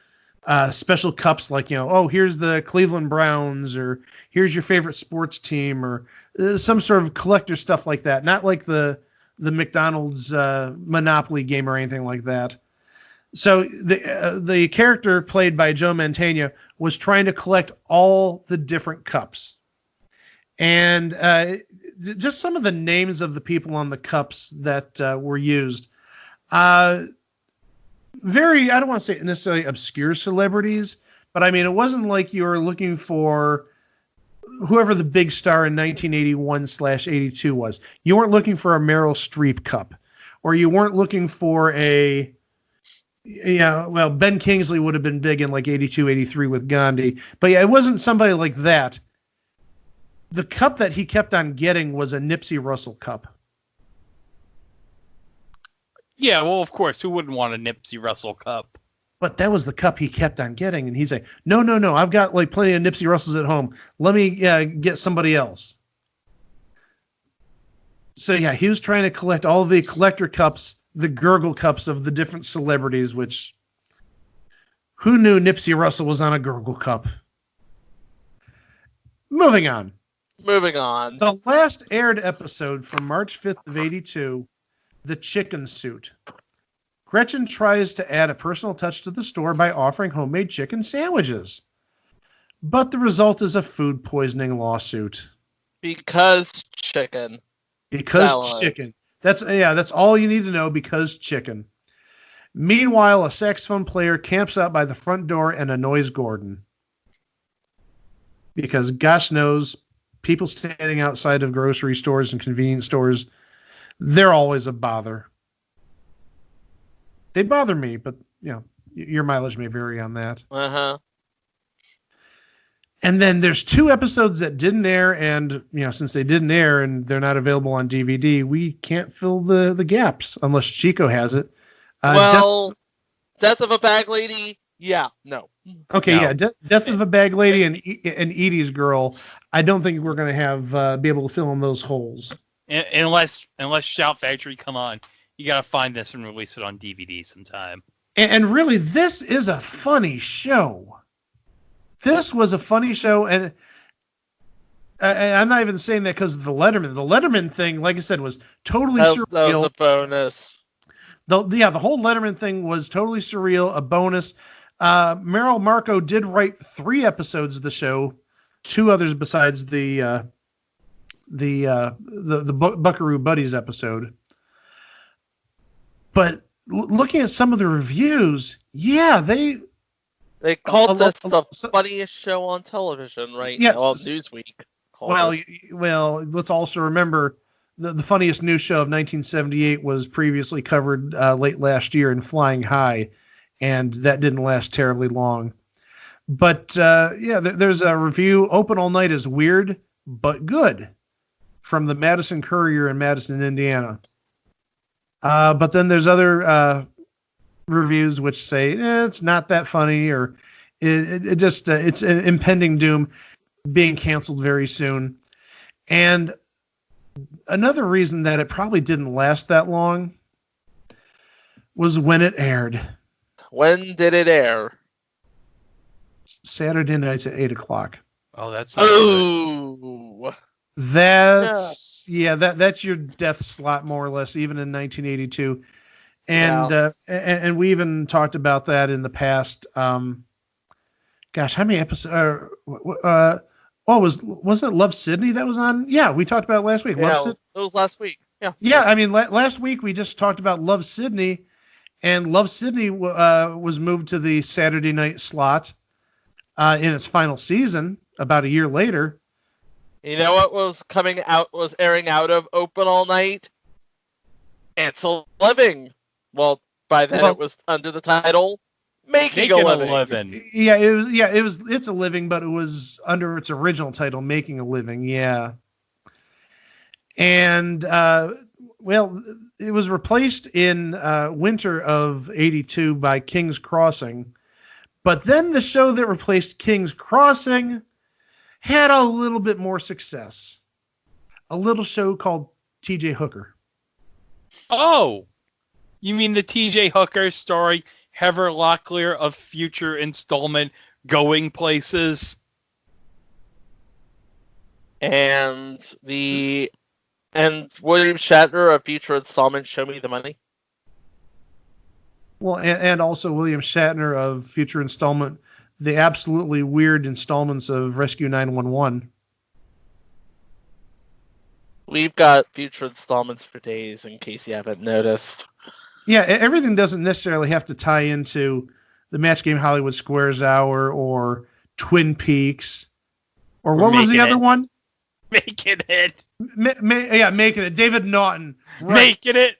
special cups like, oh, here's the Cleveland Browns, or here's your favorite sports team, or some sort of collector stuff like that. Not like the McDonald's Monopoly game or anything like that. So the character played by Joe Mantegna was trying to collect all the different cups. And just some of the names of the people on the cups that were used. Very, I don't want to say necessarily obscure celebrities, but I mean, it wasn't like you were looking for whoever the big star in 1981/82 was. You weren't looking for a Meryl Streep cup, or you weren't looking for Ben Kingsley would have been big in like 82/83 with Gandhi, but yeah, it wasn't somebody like that. The cup that he kept on getting was a Nipsey Russell cup. Yeah, well, of course, who wouldn't want a Nipsey Russell cup? But that was the cup he kept on getting, and he's like, no, I've got like plenty of Nipsey Russells at home. Let me get somebody else. So yeah, he was trying to collect all the collector cups, the gurgle cups of the different celebrities, which who knew Nipsey Russell was on a gurgle cup? Moving on. The last aired episode from March 5th of 82, The Chicken Suit. Gretchen tries to add a personal touch to the store by offering homemade chicken sandwiches. But the result is a food poisoning lawsuit. Because chicken. Chicken. That's all you need to know, because chicken. Meanwhile, a saxophone player camps out by the front door and annoys Gordon. Because gosh knows, people standing outside of grocery stores and convenience stores, they're always a bother. They bother me, but your mileage may vary on that. Uh-huh. And then there's 2 episodes that didn't air, and since they didn't air and they're not available on DVD, we can't fill the gaps unless Chico has it. Death of a Bag Lady. Yeah, no. Okay, No. yeah, Death of a Bag Lady and Edie's Girl. I don't think we're going to have be able to fill in those holes. Unless Shout Factory come on, you got to find this and release it on DVD sometime. And really, this is a funny show. This was a funny show, and I'm not even saying that because of the Letterman. The Letterman thing, like I said, was totally surreal. That was a bonus. The whole Letterman thing was totally surreal, a bonus. Meryl Marco did write 3 episodes of the show, 2 others besides the Buckaroo Buddies episode. But looking at some of the reviews, they called this the funniest show on television, right? Yes. Well, Newsweek. Well, let's also remember the funniest news show of 1978 was previously covered late last year in Flying High, and that didn't last terribly long. But there's a review. Open All Night is weird but good, from the Madison Courier in Madison, Indiana. But then there's other reviews which say it's not that funny, or it's an impending doom, being canceled very soon. And another reason that it probably didn't last that long was when it aired. When did it air? Saturday nights at 8:00. Oh, that's Oh. That's that's your death slot, more or less, even in 1982. And and we even talked about that in the past. Gosh, how many episodes? Was it Love Sydney that was on? Yeah, we talked about it last week. Yeah, it was last week. Yeah. Yeah, I mean, last week we just talked about Love Sydney, and Love Sydney was moved to the Saturday night slot in its final season about a year later. You know what was airing out of Open All Night? It's a Living. Well, by then it was under the title Making a Living. Yeah, it's a living, but it was under its original title, Making a Living. Yeah. And it was replaced in winter of 82 by King's Crossing. But then the show that replaced King's Crossing had a little bit more success. A little show called T.J. Hooker. Oh, you mean the T.J. Hooker starring Heather Locklear of future installment Going Places? And William Shatner of future installment Show Me the Money. Well, and also William Shatner of future installment, the absolutely weird installments of Rescue 911. We've got future installments for days, in case you haven't noticed. Yeah, everything doesn't necessarily have to tie into the Match Game Hollywood Squares Hour or Twin Peaks. Or what was the Making other It. one? Making it. Making It. David Naughton. Right. Making it.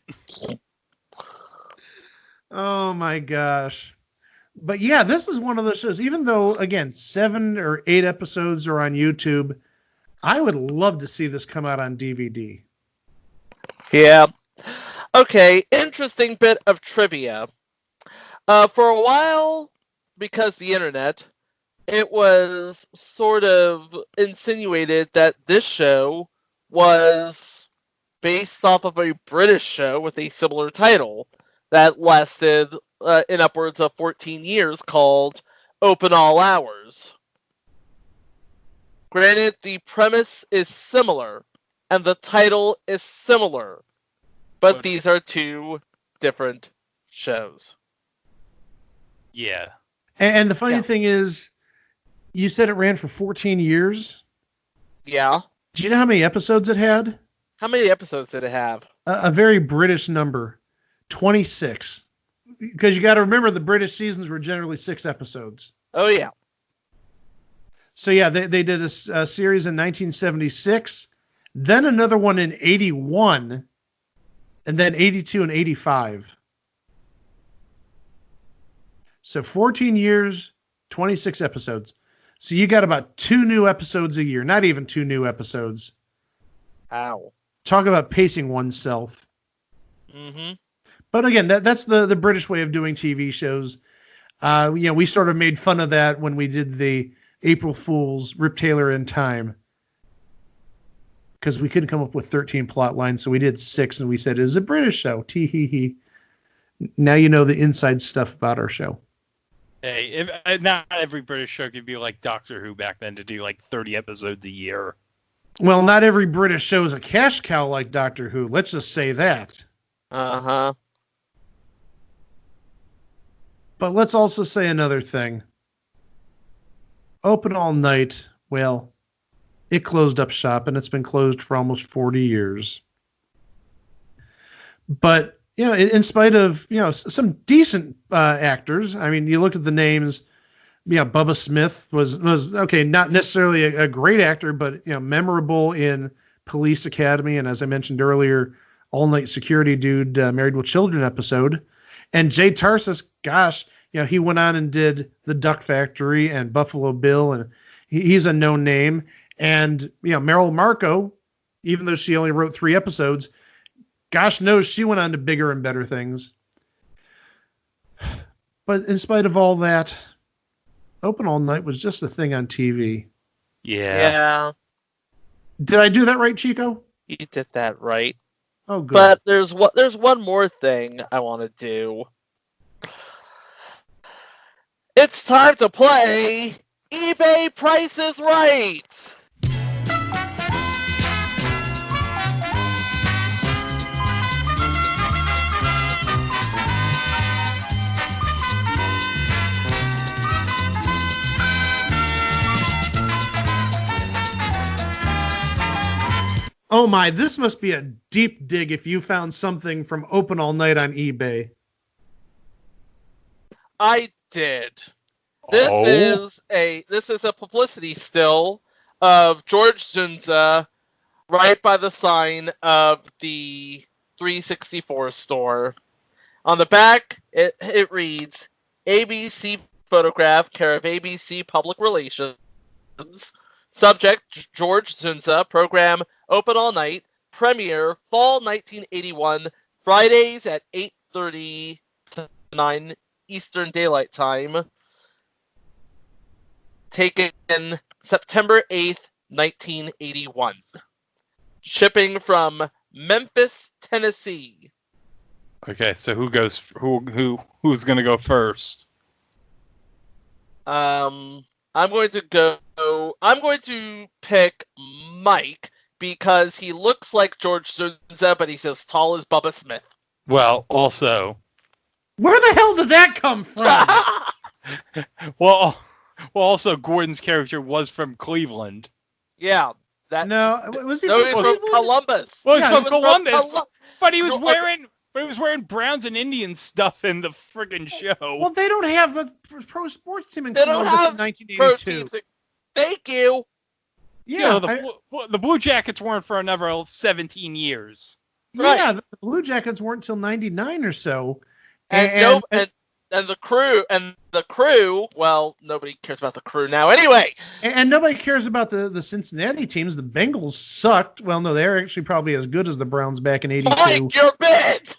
Oh my gosh. But yeah, this is one of those shows, even though, again, 7 or 8 episodes are on YouTube, I would love to see this come out on DVD. Yeah. Okay, interesting bit of trivia. For a while, because the internet, it was sort of insinuated that this show was based off of a British show with a similar title that lasted in upwards of 14 years called Open All Hours. Granted, the premise is similar, and the title is similar, but these are two different shows. Yeah. And the funny thing is, you said it ran for 14 years? Yeah. Do you know how many episodes it had? How many episodes did it have? A very British number, 26. Because you got to remember the British seasons were generally 6 episodes. Oh, yeah. So yeah, they did a series in 1976, then another one in 81, and then 82 and 85. So 14 years, 26 episodes. So you got about 2 new episodes a year, not even 2 new episodes. Ow. Talk about pacing oneself. Mm-hmm. But again, that's the British way of doing TV shows. We sort of made fun of that when we did the April Fool's Rip Taylor in Time, because we couldn't come up with 13 plot lines, so we did 6, and we said it is a British show. Tee hee hee. Now you know the inside stuff about our show. Hey, not every British show could be like Doctor Who back then to do like 30 episodes a year. Well, not every British show is a cash cow like Doctor Who. Let's just say that. Uh-huh. But let's also say another thing. Open All Night, well, it closed up shop, and it's been closed for almost 40 years. But, in spite of, some decent actors, I mean, you look at the names, Bubba Smith was okay, not necessarily a great actor, but, memorable in Police Academy, and as I mentioned earlier, All Night Security Dude, Married with Children episode. And Jay Tarsis, gosh, he went on and did The Duck Factory and Buffalo Bill, and he's a known name. And, Meryl Marco, even though she only wrote 3 episodes, gosh knows she went on to bigger and better things. But in spite of all that, Open All Night was just a thing on TV. Yeah. Did I do that right, Chico? You did that right. Oh, good. But there's one more thing I want to do. It's time to play eBay Price is Right. Oh my, this must be a deep dig if you found something from Open All Night on eBay. I did. This is a publicity still of George Zunza right by the sign of the 364 store. On the back, it reads, ABC photograph, care of ABC Public Relations. Subject, George Zunza, program, Open All Night, premiere, fall 1981, Fridays at 8:30 to 9 Eastern Daylight Time. Taken September 8th, 1981. Shipping from Memphis, Tennessee. Okay, so who's gonna go first? I'm going to pick Mike because he looks like George Zunza, but he's as tall as Bubba Smith. Well, also, Where the hell did that come from? well, also Gordon's character was from Cleveland. Yeah, No, was he no, from he's from Cleveland? Columbus. Well, he's Yeah, from Columbus, but he was No, wearing Browns and Indians stuff in the friggin' show. Well, they don't have a pro sports team in They don't Columbus have in 1982. Proteins. Thank you. Yeah, the Blue Jackets weren't for another 17 years. yeah, the Blue Jackets weren't until 99 or so. And the crew. Well, nobody cares about the crew now. Anyway, and nobody cares about the Cincinnati teams. The Bengals sucked. Well, no, they're actually probably as good as the Browns back in '82. Mike, your bid.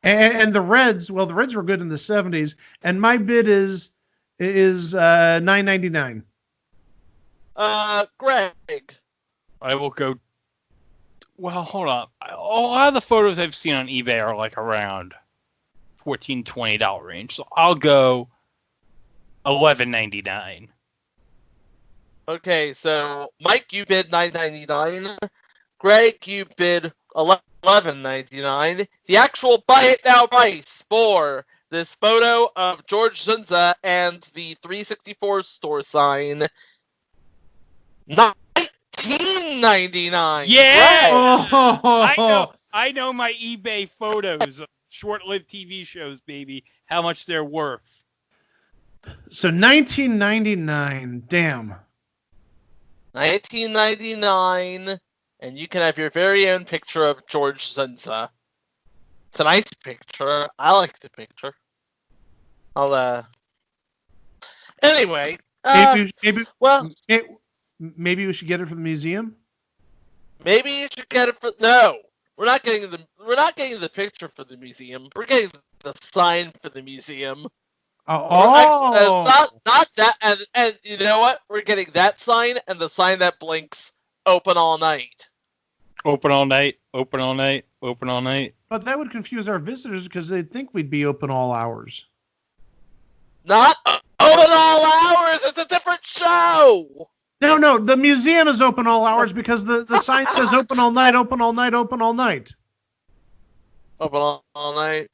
And the Reds, well, the Reds were good in the '70s. And my bid is $9.99. Greg. I will go. Well, hold on. A lot of the photos I've seen on eBay are like around $14, $20 range. So I'll go $11.99. Okay, so Mike, you bid $9.99. Greg, you bid $11.99. The actual buy it now price for this photo of George Zunza and the 364 store sign, $19.99. Yeah! Oh, I know my eBay photos of short-lived TV shows, baby. How much they're worth. So $19.99. Damn. $19.99, and you can have your very own picture of George Zunza. It's a nice picture. I like the picture. Anyway, maybe we should get it from the museum. maybe you should get it for. No, we're not getting the picture for the museum. We're getting the sign for the museum. Oh, Not that, and you know what? We're getting that sign and the sign that blinks open all night. Open all night, open all night, open all night. but that would confuse our visitors because they'd think we'd be open all hours. Not open all hours. It's a different show. No, the museum is open all hours because the sign says open all night, open all night, open all night. Open all night.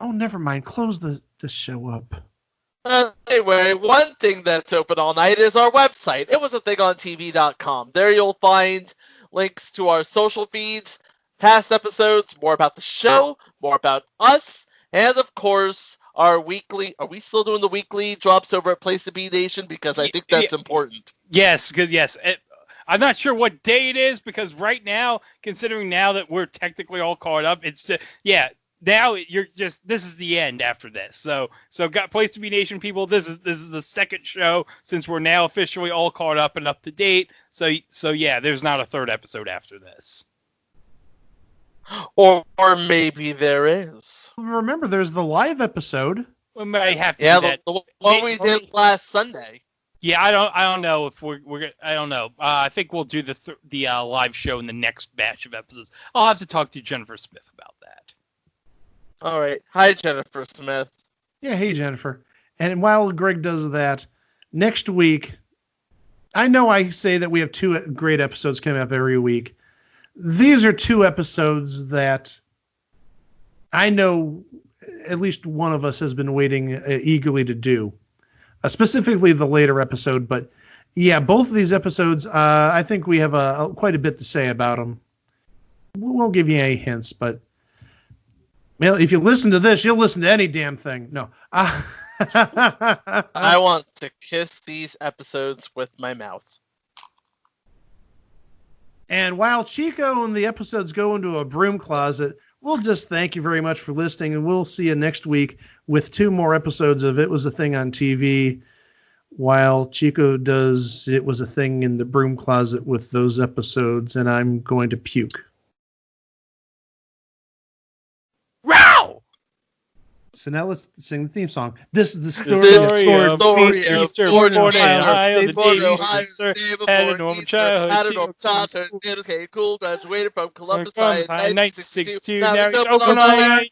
Oh, never mind. Close the show up. Anyway, one thing that's open all night is our website. It was a thing on TV.com. There you'll find links to our social feeds, past episodes, more about the show, more about us, and of course, our weekly. Are we still doing the weekly drops over at Place to Be Nation? Because I think that's important. Yes, because I'm not sure what day it is because right now, considering now that we're technically all caught up, it's just now this is the end after this. So got Place to Be Nation people. This is the second show since we're now officially all caught up and up to date. So yeah, there's not a third episode after this. Or maybe there is. Remember, there's the live episode. We may have to do that. The one we did last Sunday. Yeah, I don't know if we're gonna. I don't know. I think we'll do the live show in the next batch of episodes. I'll have to talk to Jennifer Smith about that. All right. Hi, Jennifer Smith. Yeah, hey, Jennifer. And while Greg does that, next week, I know I say that we have 2 great episodes coming up every week. These are 2 episodes that I know at least one of us has been waiting eagerly to do. Specifically the later episode, but yeah, both of these episodes, I think we have quite a bit to say about them. We won't give you any hints, but well, if you listen to this, you'll listen to any damn thing. No. I want to kiss these episodes with my mouth. And while Chico and the episodes go into a broom closet, we'll just thank you very much for listening, and we'll see you next week with 2 more episodes of It Was a Thing on TV, while Chico does It Was a Thing in the broom closet with those episodes, and I'm going to puke. Wow! So now let's sing the theme song. This is the Story story of Easter Easter born in born in Ohio. Ohio, the Born day in Ohio, Easter the day had a before normal Easter, childhood. had a normal childhood, did okay, cool, graduated from Columbus High in 1962. 1962. Now he's open all night.